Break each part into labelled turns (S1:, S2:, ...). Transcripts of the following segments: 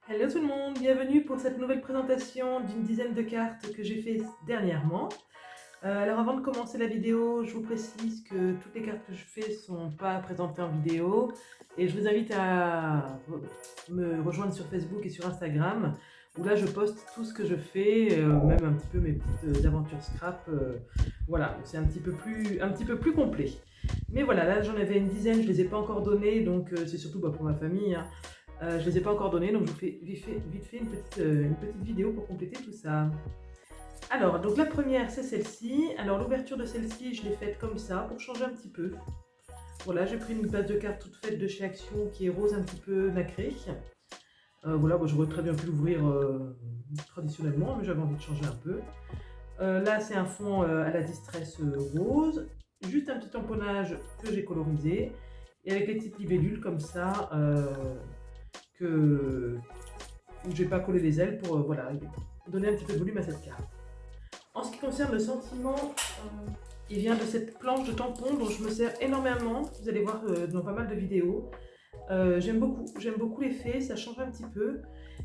S1: Hello tout le monde, bienvenue pour cette nouvelle présentation d'une dizaine de cartes que j'ai fait dernièrement. Alors avant de commencer la vidéo, je vous précise que toutes les cartes que je fais ne sont pas présentées en vidéo et je vous invite à me rejoindre sur Facebook et sur Instagram où là je poste tout ce que je fais, même un petit peu mes petites aventures scrap. Voilà, c'est un petit peu plus complet. Mais voilà, là j'en avais une dizaine, je ne les ai pas encore données, donc c'est surtout pour ma famille, hein. Je ne les ai pas encore donnés, donc je vous fais vite fait une petite vidéo pour compléter tout ça. Alors, donc la première, c'est celle-ci. Alors, l'ouverture de celle-ci, je l'ai faite comme ça, pour changer un petit peu. Voilà, j'ai pris une base de cartes toute faite de chez Action, qui est rose un petit peu nacrée. Voilà, bon, j'aurais très bien pu l'ouvrir traditionnellement, mais j'avais envie de changer un peu. Là, c'est un fond à la distress rose. Juste un petit tamponnage que j'ai colorisé. Et avec les petites libellules comme ça, où je n'ai pas collé les ailes pour voilà, donner un petit peu de volume à cette carte. En ce qui concerne le sentiment, il vient de cette planche de tampon dont je me sers énormément. Vous allez voir dans pas mal de vidéos. J'aime beaucoup l'effet, ça change un petit peu.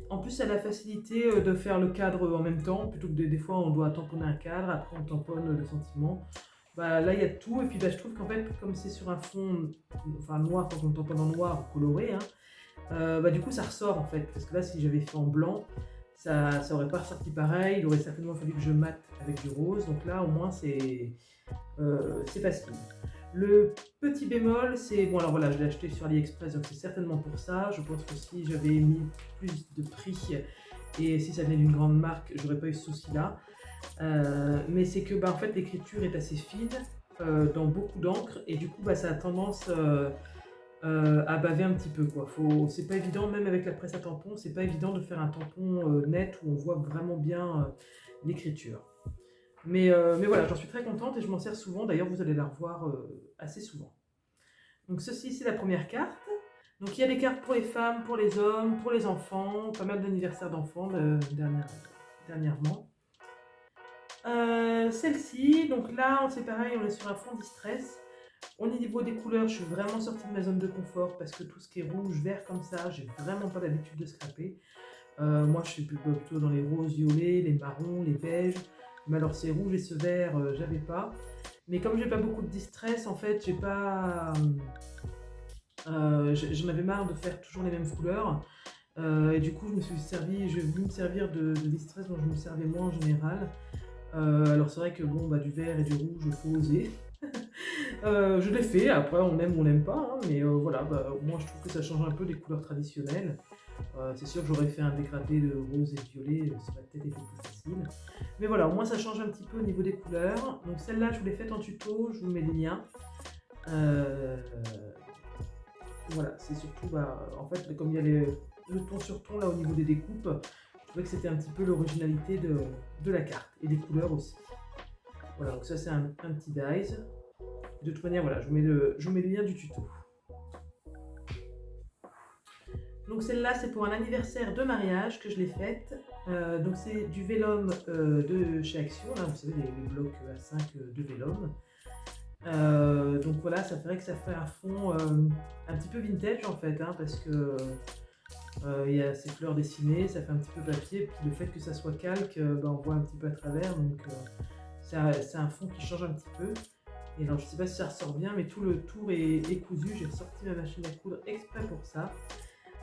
S1: En plus, ça a la facilité de faire le cadre en même temps, plutôt que des fois on doit tamponner un cadre, après on tamponne le sentiment. Bah, là, il y a tout, et puis je trouve qu'en fait, comme c'est sur un fond noir, quand on tamponne en noir ou coloré, hein, du coup ça ressort en fait, parce que là si j'avais fait en blanc, ça aurait pas ressorti pareil, il aurait certainement fallu que je mate avec du rose, donc là au moins c'est facile. Le petit bémol, c'est, bon alors voilà, je l'ai acheté sur AliExpress, donc c'est certainement pour ça, je pense que si j'avais mis plus de prix, et si ça venait d'une grande marque, j'aurais pas eu ce souci là, mais c'est que en fait l'écriture est assez fine, dans beaucoup d'encre, et du coup ça a tendance à baver un petit peu, quoi. C'est pas évident, même avec la presse à tampon, c'est pas évident de faire un tampon net où on voit vraiment bien l'écriture. Mais voilà, j'en suis très contente et je m'en sers souvent. D'ailleurs, vous allez la revoir assez souvent. Donc ceci, c'est la première carte. Donc il y a des cartes pour les femmes, pour les hommes, pour les enfants, pas mal d'anniversaires d'enfants dernièrement. Celle-ci, donc là, c'est pareil, on est sur un fond distress. Au niveau des couleurs, je suis vraiment sortie de ma zone de confort parce que tout ce qui est rouge, vert comme ça, j'ai vraiment pas l'habitude de scraper. Moi, je suis plutôt dans les roses, violets, les marrons, les beiges. Mais alors ces rouges et ce vert, j'avais pas. Mais comme j'ai pas beaucoup de distress, en fait, j'ai pas. J'en avais marre de faire toujours les mêmes couleurs. Et du coup, j'ai voulu me servir de distress dont je me servais moins en général. Alors c'est vrai que bon, du vert et du rouge, il faut oser. Je l'ai fait, après on aime ou on n'aime pas, hein, mais voilà, moi je trouve que ça change un peu des couleurs traditionnelles. C'est sûr que j'aurais fait un dégradé de rose et de violet, ça aurait peut-être été plus facile. Mais voilà, au moins ça change un petit peu au niveau des couleurs. Donc celle-là, je vous l'ai faite en tuto, je vous mets les liens. Euh, voilà, c'est surtout, en fait, comme il y a le ton sur ton là au niveau des découpes, je trouvais que c'était un petit peu l'originalité de la carte, et des couleurs aussi. Voilà, donc ça c'est un petit dice. De toute manière, voilà, je vous mets le lien du tuto. Donc celle-là, c'est pour un anniversaire de mariage que je l'ai faite. Donc c'est du vélum de chez Action, là, vous savez, les blocs A5 de vélum. Donc voilà, ça ferait que ça fait un fond un petit peu vintage en fait, hein, parce que il y a ces fleurs dessinées, ça fait un petit peu papier, puis le fait que ça soit calque, on voit un petit peu à travers, donc c'est un fond qui change un petit peu. Et alors je sais pas si ça ressort bien, mais tout le tour est cousu, j'ai ressorti ma machine à coudre exprès pour ça.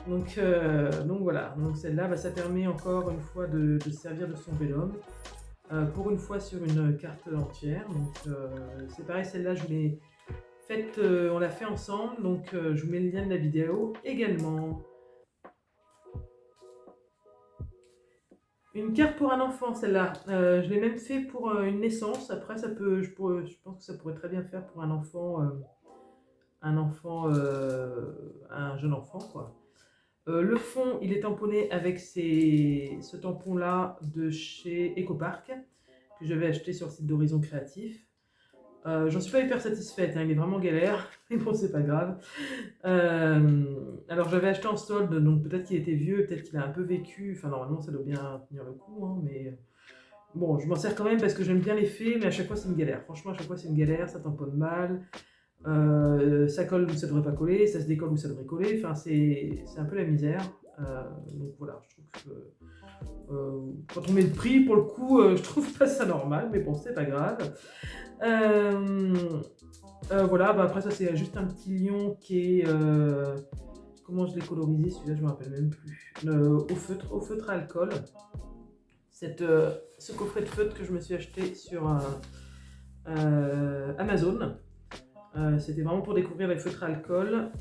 S1: Donc voilà, donc celle-là, ça permet encore une fois de se servir de son vélum, pour une fois sur une carte entière. Donc c'est pareil, celle-là je l'ai faite, on l'a fait ensemble, donc je vous mets le lien de la vidéo également. Une carte pour un enfant, celle-là. Je l'ai même fait pour une naissance. Après, je pense que ça pourrait très bien faire pour un enfant, un jeune enfant, quoi. Le fond, il est tamponné avec ce tampon-là de chez Ecopark, que j'avais acheté sur le site d'Horizon Créatif. J'en suis pas hyper satisfaite, hein, il est vraiment galère, mais bon, c'est pas grave. Alors, j'avais acheté en solde, donc peut-être qu'il était vieux, peut-être qu'il a un peu vécu. Enfin, normalement, ça doit bien tenir le coup, hein, mais bon, je m'en sers quand même parce que j'aime bien l'effet, mais à chaque fois, c'est une galère. Franchement, à chaque fois, c'est une galère, ça tamponne mal. Ça colle où ça devrait pas coller, ça se décolle où ça devrait coller, enfin c'est un peu la misère. Donc voilà, je trouve que quand on met le prix, pour le coup, je trouve pas ça normal, mais bon, c'est pas grave. Voilà, bah après ça c'est juste un petit lion qui est... comment je l'ai colorisé celui-là, je me rappelle même plus. Au feutre à alcool. Ce coffret de feutre que je me suis acheté sur Amazon. C'était vraiment pour découvrir les feutres à alcool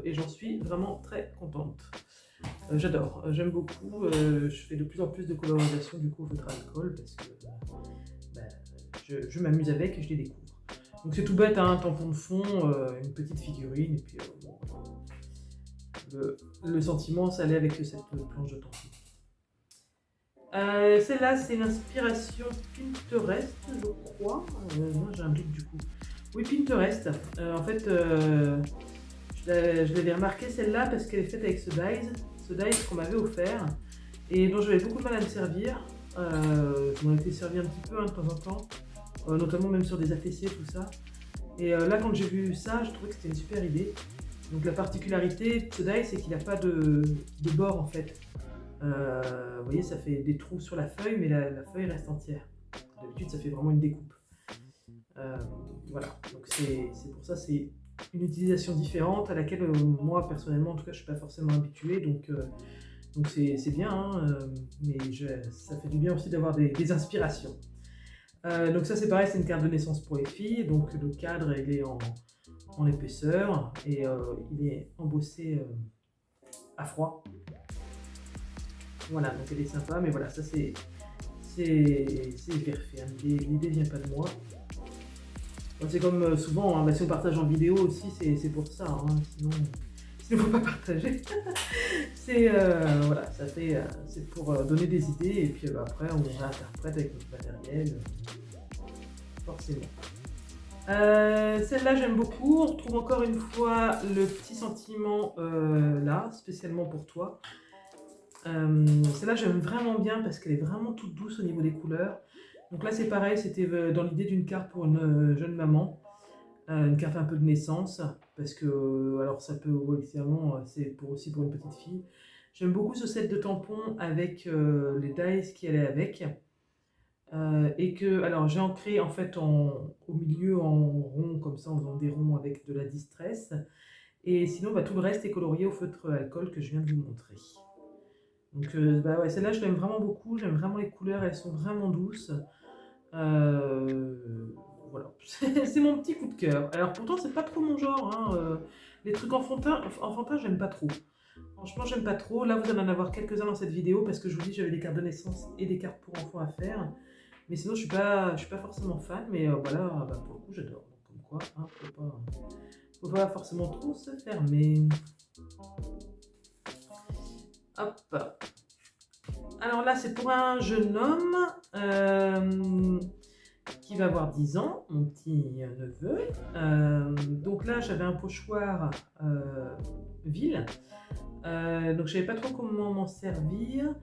S1: et j'en suis vraiment très contente. J'adore, j'aime beaucoup. Je fais de plus en plus de colorisation du coup au feutre à alcool parce que bah, je m'amuse avec et je les découvre. Donc c'est tout bête, hein, un tampon de fond, une petite figurine et puis bon, le sentiment ça allait avec cette planche de tampon. Celle-là c'est l'inspiration Pinterest je crois. Moi j'ai un doute du coup. Oui, Pinterest. En fait, je l'avais remarqué celle-là parce qu'elle est faite avec ce dies qu'on m'avait offert et dont j'avais beaucoup de mal à me servir. Je m'en étais servi un petit peu hein, de temps en temps, notamment même sur des ATC, tout ça. Et là, quand j'ai vu ça, je trouvais que c'était une super idée. Donc la particularité de ce die, c'est qu'il n'a pas de bord en fait. Vous voyez, ça fait des trous sur la feuille, mais la feuille reste entière. D'habitude, ça fait vraiment une découpe. Voilà, donc c'est pour ça c'est une utilisation différente à laquelle moi personnellement en tout cas je suis pas forcément habitué, donc c'est bien, hein, mais ça fait du bien aussi d'avoir des inspirations. Donc ça c'est pareil, c'est une carte de naissance pour les filles, donc le cadre il est en épaisseur et il est embossé à froid. Voilà, donc elle est sympa, mais voilà, ça c'est vérifié, hein. L'idée vient pas de moi. C'est comme souvent, hein, bah, si on partage en vidéo aussi, c'est pour ça, hein, sinon il ne faut pas partager. Voilà, c'est pour donner des idées et puis après on réinterprète avec notre matériel, forcément. Celle-là j'aime beaucoup, on retrouve encore une fois le petit sentiment là, spécialement pour toi. Celle-là j'aime vraiment bien parce qu'elle est vraiment toute douce au niveau des couleurs. Donc là c'est pareil, c'était dans l'idée d'une carte pour une jeune maman, une carte un peu de naissance, parce que alors ça peut évidemment c'est aussi pour une petite fille. J'aime beaucoup ce set de tampons avec les dies qui allaient avec, et que alors j'ai ancré en fait au milieu en rond comme ça en faisant des ronds avec de la distress, et sinon bah, tout le reste est colorié au feutre alcool que je viens de vous montrer. Donc bah ouais, celle-là je l'aime vraiment beaucoup, j'aime vraiment les couleurs, elles sont vraiment douces. Voilà, c'est mon petit coup de cœur. Alors pourtant c'est pas trop mon genre, hein. Les trucs enfantins j'aime pas trop. Franchement j'aime pas trop. Là vous allez en avoir quelques-uns dans cette vidéo parce que je vous dis j'avais des cartes de naissance et des cartes pour enfants à faire. Mais sinon je suis pas forcément fan, mais voilà, bah, pour le coup j'adore. Comme quoi, hein, faut pas forcément trop se fermer. Hop. Alors là, c'est pour un jeune homme qui va avoir 10 ans, mon petit neveu. Donc là, j'avais un pochoir ville. Donc je savais pas trop comment m'en servir.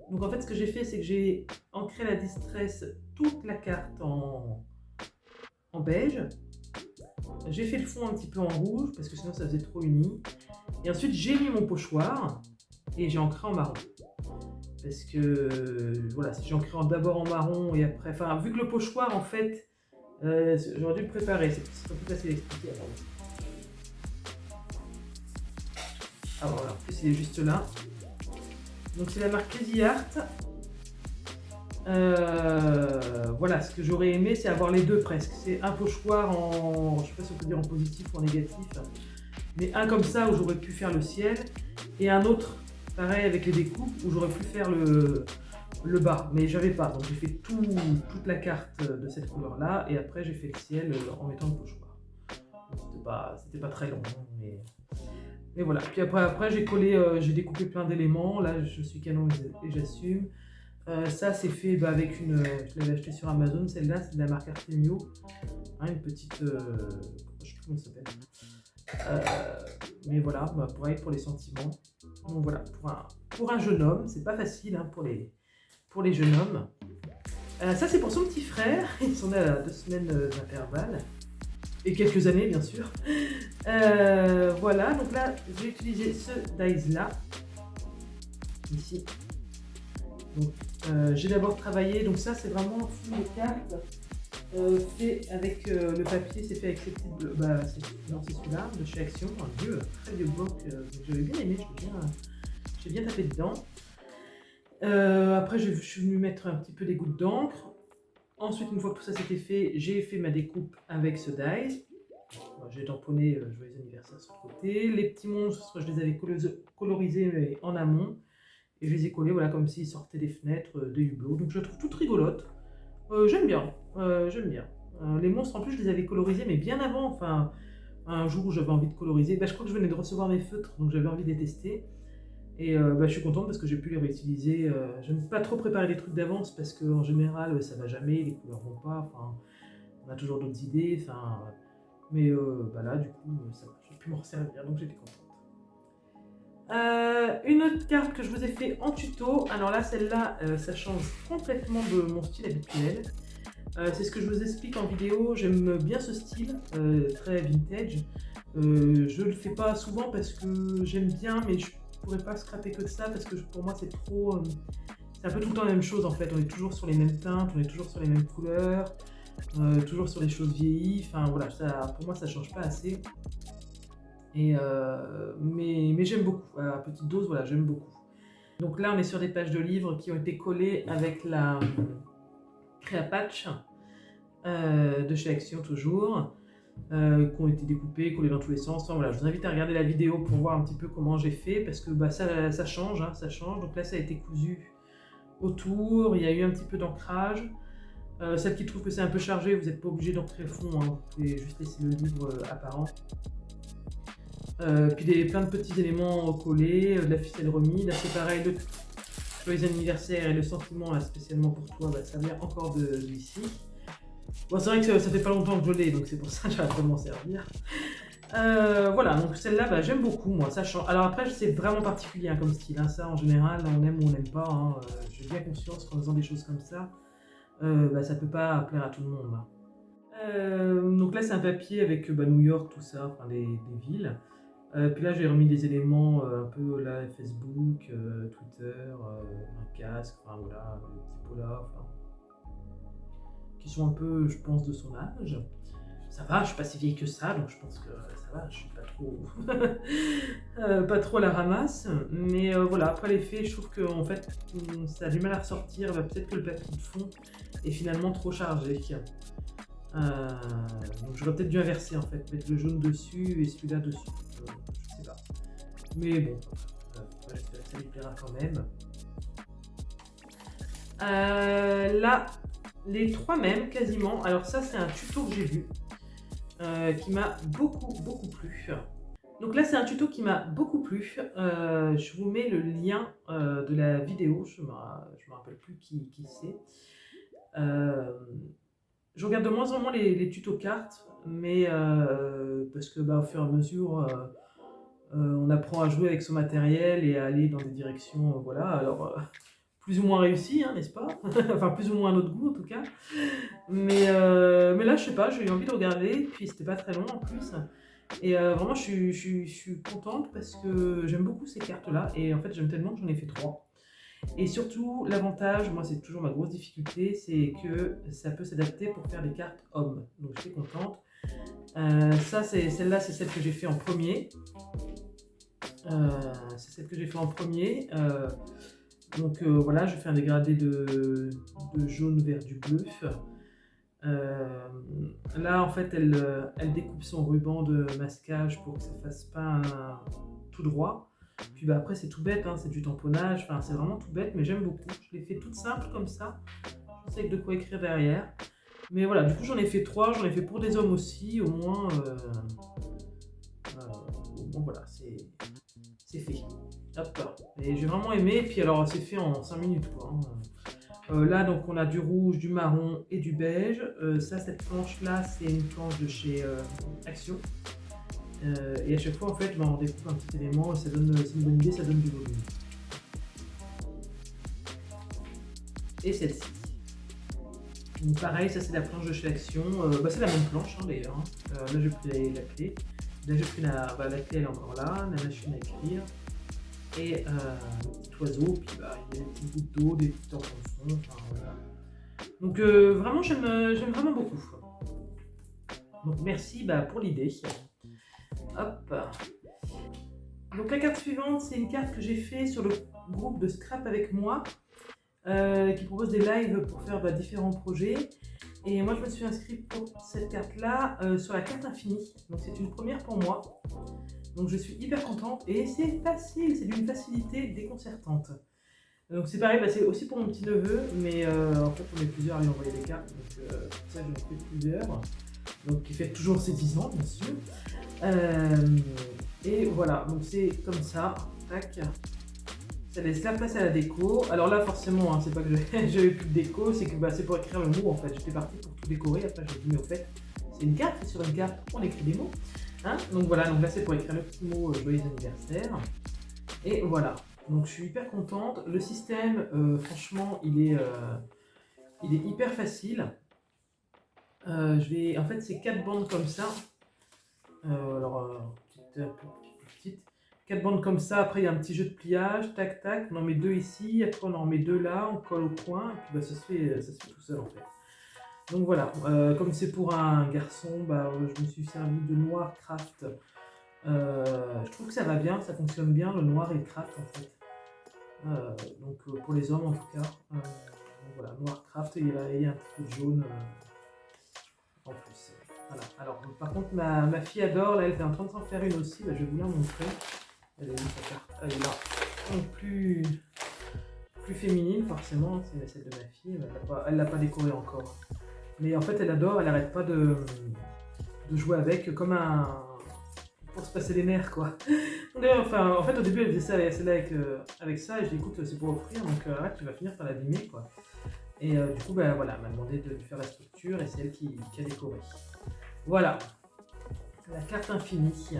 S1: Donc en fait, ce que j'ai fait, c'est que j'ai ancré la distress toute la carte en beige. J'ai fait le fond un petit peu en rouge parce que sinon ça faisait trop uni. Et ensuite, j'ai mis mon pochoir et j'ai ancré en marron. Parce que voilà, si j'ancre d'abord en marron et après, enfin vu que le pochoir en fait, j'aurais dû le préparer, c'est plus facile à expliquer. Ah voilà, en plus il est juste là. Donc c'est la marque Crazy Art. Voilà, ce que j'aurais aimé c'est avoir les deux presque. C'est un pochoir en, je sais pas si on peut dire en positif ou en négatif, mais un comme ça où j'aurais pu faire le ciel et un autre pareil avec les découpes où j'aurais pu faire le bas, mais j'avais pas, donc j'ai fait toute la carte de cette couleur là et après j'ai fait le ciel en mettant le pochoir. C'était pas très long, hein, mais voilà. Puis après j'ai collé, j'ai découpé plein d'éléments, là je suis canon et j'assume. Ça c'est fait avec je l'avais acheté sur Amazon, celle-là c'est de la marque Artemio, hein, une petite, je sais plus comment ça s'appelle. Mais voilà, bah, pareil pour les sentiments. Donc voilà, pour un jeune homme, c'est pas facile hein, pour les jeunes hommes. Ça c'est pour son petit frère, ils sont à 2 semaines d'intervalle, et quelques années bien sûr. Voilà, donc là j'ai utilisé ce dies là. ici. Donc, j'ai d'abord travaillé, donc ça c'est vraiment un fond de cartes fait avec le papier, c'est fait avec ces petites bleues, non c'est celui-là, de chez Action, un vieux, très vieux bloc, donc j'avais bien aimé, j'ai bien tapé dedans. Après je suis venue mettre un petit peu des gouttes d'encre. Ensuite, une fois que tout ça c'était fait, j'ai fait ma découpe avec ce die. J'ai tamponné Joyeux anniversaire sur le côté. Les petits monstres, je les avais colorisés en amont. Et je les ai collés voilà, comme s'ils sortaient des fenêtres de hublots. Donc je la trouve toute rigolote. J'aime bien. J'aime bien. Les monstres, en plus, je les avais colorisés, mais bien avant. Enfin, un jour où j'avais envie de coloriser. Je crois que je venais de recevoir mes feutres, donc j'avais envie de les tester. Et je suis contente parce que j'ai pu les réutiliser. J'aime pas trop préparer les trucs d'avance parce qu'en général, ça va jamais, les couleurs vont pas. Enfin, on a toujours d'autres idées. Enfin, mais là, du coup, j'ai pu m'en servir, donc j'étais contente. Une autre carte que je vous ai fait en tuto. Alors là, celle-là, ça change complètement de mon style habituel. C'est ce que je vous explique en vidéo. J'aime bien ce style, très vintage. Je le fais pas souvent parce que j'aime bien, mais je pourrais pas scraper que de ça parce que pour moi, c'est trop... c'est un peu tout le temps la même chose en fait. On est toujours sur les mêmes teintes, on est toujours sur les mêmes couleurs, toujours sur les choses vieillies. Enfin voilà, pour moi, ça change pas assez. Et mais j'aime beaucoup, à petite dose, voilà, j'aime beaucoup. Donc là, on est sur des pages de livres qui ont été collées avec la Créapatch de chez Action toujours, qui ont été découpées, collées dans tous les sens. Enfin, voilà, je vous invite à regarder la vidéo pour voir un petit peu comment j'ai fait, parce que ça change, hein, ça change. Donc là, ça a été cousu autour, il y a eu un petit peu d'ancrage. Celles qui trouvent que c'est un peu chargé, vous n'êtes pas obligé d'ancrer le fond, hein, vous pouvez juste laisser le livre apparent. Puis plein de petits éléments collés, de la ficelle remise. Là c'est pareil, le joyeux anniversaire et le sentiment là, spécialement pour toi, ça vient encore d'ici. Bon, c'est vrai que ça fait pas longtemps que je l'ai, donc c'est pour ça que j'arrête pas de m'en servir. Voilà, donc celle-là, j'aime beaucoup, moi, ça change. Alors après, c'est vraiment particulier hein, comme style, hein. Ça en général, on aime ou on n'aime pas. Hein. J'ai bien conscience qu'en faisant des choses comme ça, ça peut pas plaire à tout le monde. Hein. Donc là, c'est un papier avec New York, tout ça, enfin des villes. Puis là j'ai remis des éléments un peu là, Facebook, Twitter, un casque, enfin voilà, le petit pot là, enfin, qui sont un peu, je pense, de son âge. Ça va, je suis pas si vieille que ça, donc je pense que ça va, je suis pas trop, pas trop à la ramasse. Mais voilà, après l'effet, je trouve que en fait, ça a du mal à ressortir. Peut-être que le papier de fond est finalement trop chargé. Donc j'aurais peut-être dû inverser en fait, mettre le jaune dessus et celui-là dessus. Je sais pas. Mais bon, j'espère que ça lui plaira quand même. Là, les trois mêmes quasiment. Alors ça c'est un tuto que j'ai vu qui m'a beaucoup plu. Donc là c'est un tuto qui m'a beaucoup plu. Je vous mets le lien de la vidéo. Je me rappelle plus qui c'est. Je regarde de moins en moins les tutos cartes, mais parce que au fur et à mesure, on apprend à jouer avec son matériel et à aller dans des directions, voilà, alors plus ou moins réussies, hein, n'est-ce pas? Enfin, plus ou moins à notre goût en tout cas. Mais là, je sais pas, j'ai eu envie de regarder, puis c'était pas très long en plus. Et vraiment, je suis contente parce que j'aime beaucoup ces cartes-là, et en fait, j'aime tellement que j'en ai fait 3. Et surtout, l'avantage, moi c'est toujours ma grosse difficulté, c'est que ça peut s'adapter pour faire des cartes hommes. Donc j'étais contente. Celle-là, c'est celle que j'ai fait en premier. C'est celle que j'ai fait en premier. Donc voilà, je fais un dégradé de jaune vers du bleu. Là, en fait, elle découpe son ruban de masquage pour que ça fasse pas tout droit. Puis après c'est tout bête, hein, c'est du tamponnage, enfin c'est vraiment tout bête, mais j'aime beaucoup. Je l'ai fait toute simple comme ça, je sais de quoi écrire derrière. Mais voilà, du coup j'en ai fait 3, j'en ai fait pour des hommes aussi, au moins voilà, c'est fait. Hop, et j'ai vraiment aimé, et puis alors c'est fait en 5 minutes quoi. Hein. Là donc on a du rouge, du marron et du beige. Cette planche là c'est une planche de chez Action. Et à chaque fois, en fait, on découpe un petit élément, c'est une bonne idée, ça donne du volume. Et celle-ci. Donc pareil, ça c'est la planche de chez Action. C'est la même planche hein, d'ailleurs. Hein. Là j'ai pris la clé. Là j'ai pris la clé, elle est encore là, la machine à écrire. et petit oiseau, puis bah, il y a des petites gouttes d'eau, des petits tampons, enfin voilà. Donc vraiment, j'aime vraiment beaucoup. Donc merci bah, pour l'idée. Hop. Donc la carte suivante, c'est une carte que j'ai fait sur le groupe de Scrap avec moi, qui propose des lives pour faire bah, différents projets. Et moi je me suis inscrite pour cette carte-là sur la carte infinie. Donc c'est une première pour moi. Donc je suis hyper contente et c'est facile, c'est d'une facilité déconcertante. Donc c'est pareil, bah, c'est aussi pour mon petit neveu, mais en fait on est plusieurs à lui envoyer des cartes, donc pour ça je me fais plusieurs. Donc il fait toujours ses 10 ans bien sûr. Et voilà, donc c'est comme ça, tac. Ça laisse la place à la déco. Alors là forcément, hein, c'est pas que j'avais plus de déco, c'est que bah, c'est pour écrire le mot en fait. J'étais partie pour tout décorer, après j'ai dit mais au fait, c'est une carte, et sur une carte on écrit des mots. Hein, donc voilà, donc là c'est pour écrire le petit mot joyeux anniversaire. Et voilà, donc je suis hyper contente. Le système, franchement, il est hyper facile. En fait, c'est 4 bandes comme ça. Petite. 4 bandes comme ça. Après, il y a un petit jeu de pliage. Tac, tac. On en met 2 ici. Après, on en met 2 là. On colle au coin. Et puis, bah, ça se fait tout seul en fait. Donc voilà, comme c'est pour un garçon, bah, je me suis servi de noir craft. Je trouve que ça va bien, ça fonctionne bien le noir et le craft en fait. Donc pour les hommes en tout cas. Donc voilà, noir craft et il y a un petit peu de jaune en plus. Voilà. Alors par contre ma fille adore, là elle était en train de s'en faire une aussi, bah, je vais vous la montrer. Elle est où sa carte? Elle est là. Donc plus féminine forcément, c'est celle de ma fille, elle l'a pas décorée encore. Mais en fait elle adore, elle arrête pas de jouer avec comme un... pour se passer les nerfs quoi. Enfin, en fait au début elle faisait ça celle-là avec ça et je dis écoute c'est pour offrir donc arrête tu vas finir par l'abîmer quoi. Et du coup bah, voilà, elle m'a demandé de lui faire la structure et c'est elle qui a décoré. Voilà, la carte infinie.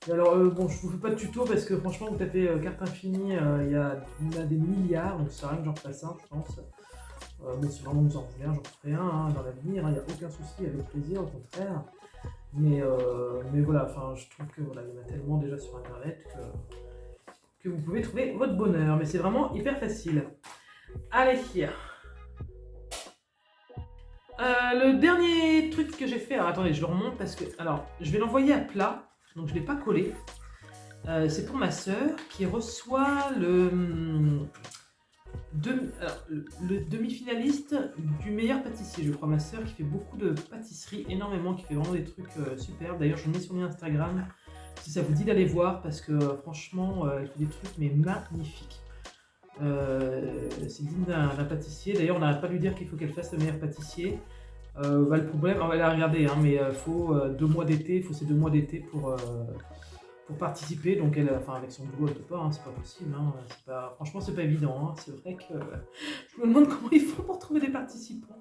S1: Et alors bon je vous fais pas de tuto parce que franchement vous tapez carte infinie, il y en a des milliards donc ça sert à rien que j'en fasse un je pense. Mais si vraiment vous en voulez un, j'en ferai un hein, dans l'avenir, il n'y a aucun souci, avec plaisir, au contraire. Mais voilà, enfin, je trouve que voilà, il y en a tellement déjà sur internet que vous pouvez trouver votre bonheur. Mais c'est vraiment hyper facile. Allez, le dernier truc que j'ai fait, alors attendez, je le remonte parce que, alors, je vais l'envoyer à plat, donc je ne l'ai pas collé. C'est pour ma sœur qui reçoit le demi-finaliste du meilleur pâtissier, je crois, ma sœur qui fait beaucoup de pâtisserie, énormément, qui fait vraiment des trucs super. D'ailleurs, je mets sur mon Instagram si ça vous dit d'aller voir parce que franchement, elle fait des trucs mais magnifiques. C'est digne d'un pâtissier. D'ailleurs, on n'arrête pas de lui dire qu'il faut qu'elle fasse le meilleur pâtissier. Bah, le problème, on va la regarder, hein, mais il faut 2 mois d'été, il faut ces 2 mois d'été pour participer, donc elle, enfin avec son boulot elle peut pas, hein, c'est pas possible, hein, franchement c'est pas évident, hein, c'est vrai que je me demande comment ils font pour trouver des participants.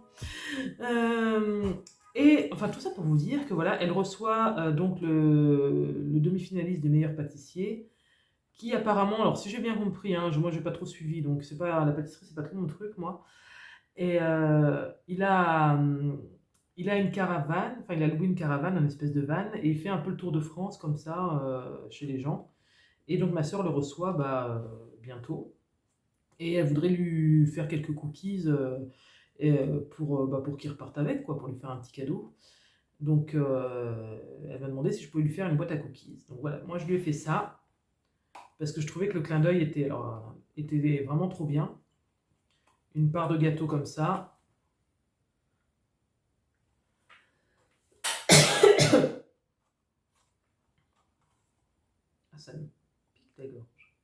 S1: Et enfin tout ça pour vous dire que voilà, elle reçoit donc le demi-finaliste du meilleur pâtissier, qui apparemment, alors si j'ai bien compris, hein, moi j'ai pas trop suivi, donc c'est pas la pâtisserie, c'est pas trop mon truc moi, et il a une caravane, enfin il a loué une caravane, une espèce de van, et il fait un peu le tour de France comme ça chez les gens. Et donc ma soeur le reçoit bientôt. Et elle voudrait lui faire quelques cookies pour qu'il reparte avec, quoi, pour lui faire un petit cadeau. Donc elle m'a demandé si je pouvais lui faire une boîte à cookies. Donc voilà, moi je lui ai fait ça, parce que je trouvais que le clin d'œil était vraiment trop bien. Une part de gâteau comme ça. Ça me pique la gorge.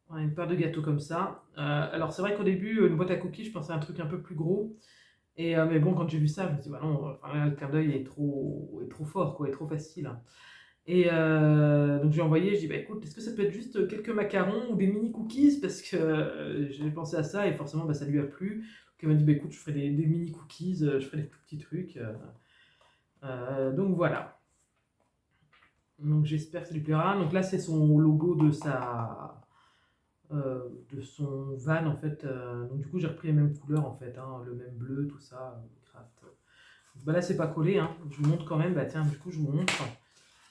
S1: Ouais, une part de gâteau comme ça. Alors c'est vrai qu'au début, une boîte à cookies, je pensais à un truc un peu plus gros. Mais bon, quand j'ai vu ça, je me suis dit, bah non, enfin, le clin d'œil est trop fort, quoi, est trop facile. Et donc j'ai envoyé, je dis, bah écoute, est-ce que ça peut être juste quelques macarons ou des mini cookies? Parce que j'ai pensé à ça et forcément, bah, ça lui a plu. Donc elle m'a dit, bah écoute, je ferai des mini cookies, je ferai des tout petits trucs. Donc voilà. Donc j'espère que ça lui plaira. Donc là c'est son logo de son van en fait. Donc du coup j'ai repris les mêmes couleurs en fait, hein, le même bleu, tout ça, craft. Bah là c'est pas collé, hein. Je vous montre quand même. Bah tiens, du coup je vous montre.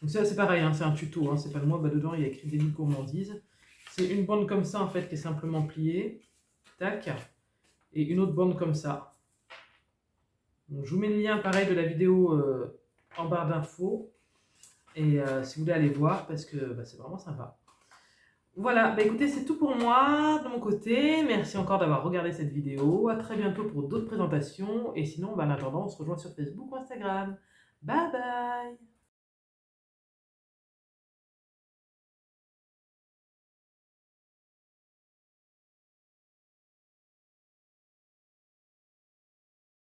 S1: Donc ça c'est pareil, hein, c'est un tuto, hein, c'est pas le moi, bah, dedans il y a écrit délit de gourmandise. C'est une bande comme ça en fait qui est simplement pliée, tac, et une autre bande comme ça. Donc, je vous mets le lien pareil de la vidéo en barre d'infos, et si vous voulez aller voir, parce que bah, c'est vraiment sympa. Voilà, bah écoutez, c'est tout pour moi de mon côté. Merci encore d'avoir regardé cette vidéo. À très bientôt pour d'autres présentations. Et sinon, bah, en attendant, on se rejoint sur Facebook ou Instagram. Bye bye!